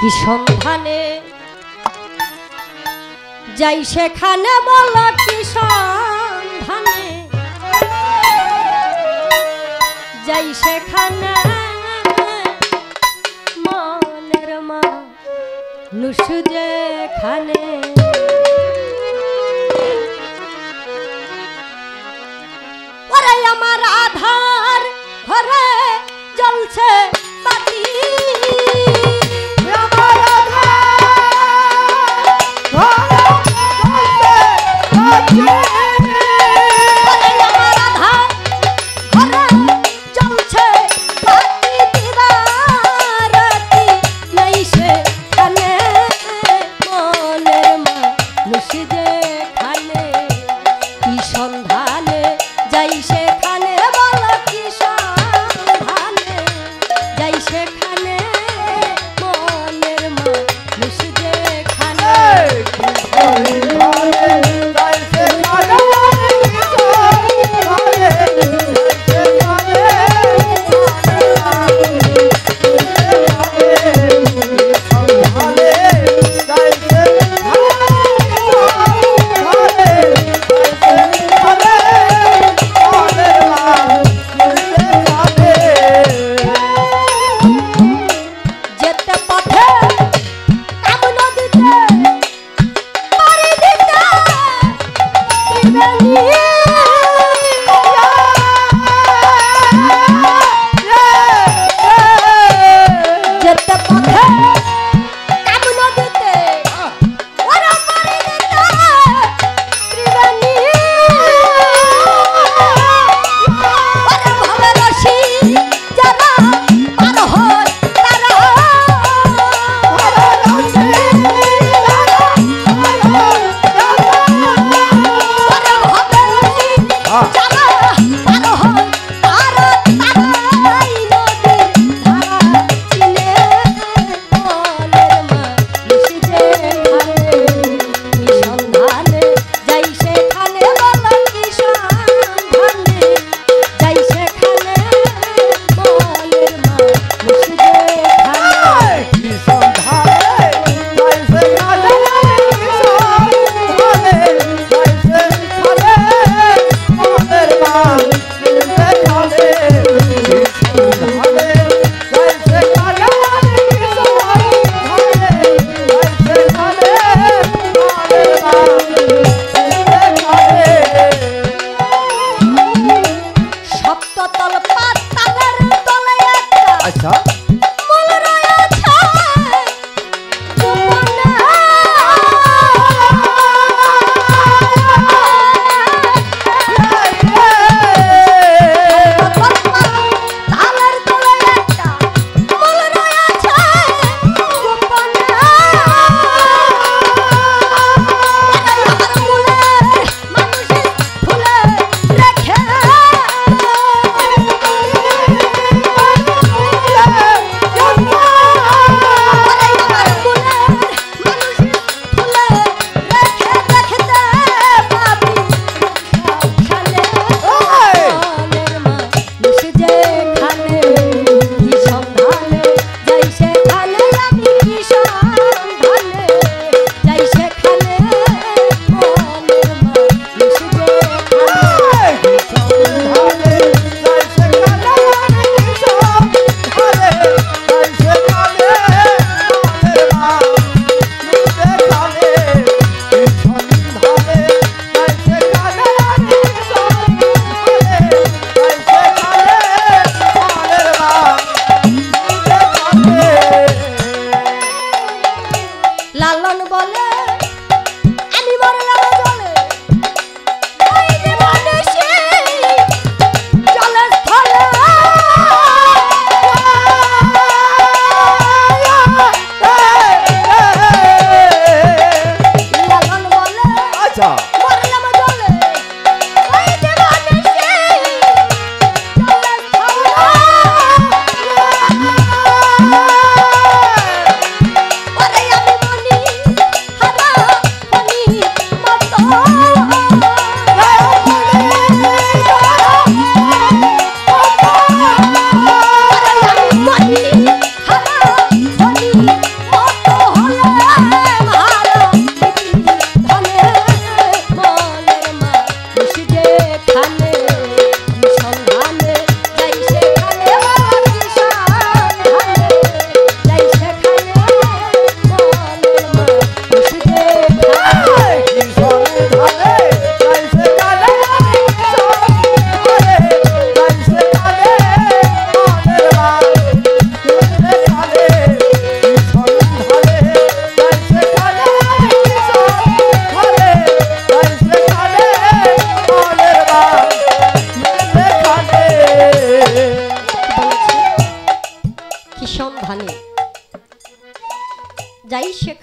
কি সন্ধানে যাই সেখানে বল কি সন্ধানে যাই সেখানে মনের মানুষ যেখানে ওরে আমার আধার ঘরে জ্বলছে বাতি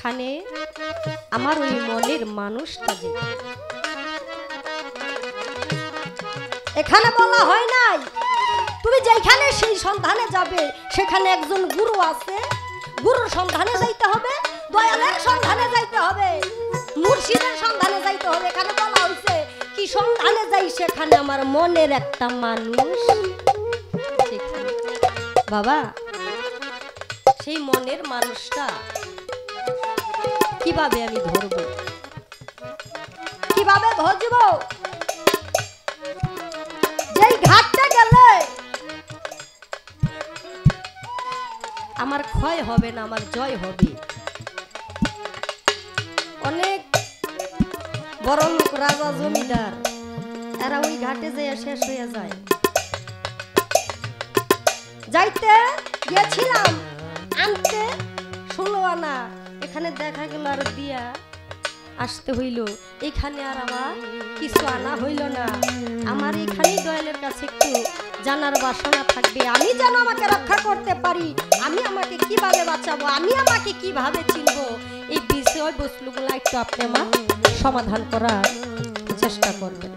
যেখানে আমার ওই মনের মানুষটা যেখানে। এখানে বলা হয় নাই তুমি যেখানে সেই সন্ধানে যাবে সেখানে একজন গুরু আছে, গুরুর সন্ধানে যাইতে হবে, দয়ালের সন্ধানে যাইতে হবে, মুর্শিদের সন্ধানে যাইতে হবে। এখানে বলা হয়েছে কি সন্ধানে যাই, সেখানে আমার মনের একটা মানুষ। বাবা সেই মনের মানুষটা কিভাবে আমি ধরবো, কিভাবে ধরবো? যেই ঘাটতে গেলে আমার ক্ষয় হবে না, আমার জয় হবে। অনেক বড় লোক, রাজা, জমিদার, এরা ওই ঘাটে যেয়ে শেষ হয়ে যায়। যাইতে গেছিলাম আনতে 16 আনা, এখানে দেখা গেল আর দিয়া আসতে হইল, এখানে আর আমার কিছু আনা হইল না। আমার এখানেই দয়ালের কাছে একটু জানার বাসনা থাকবে, আমি যেন আমাকে রক্ষা করতে পারি, আমি আমাকে কিভাবে বাঁচাবো, আমি আমাকে কিভাবে চিনবো, এই বিষয় বস্তুগুলো একটু আপনি আমার সমাধান করার চেষ্টা করবেন।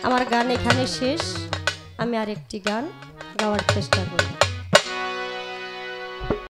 আমার গান এখানে শেষ, আমি আর একটি গান গাওয়ার চেষ্টা করব।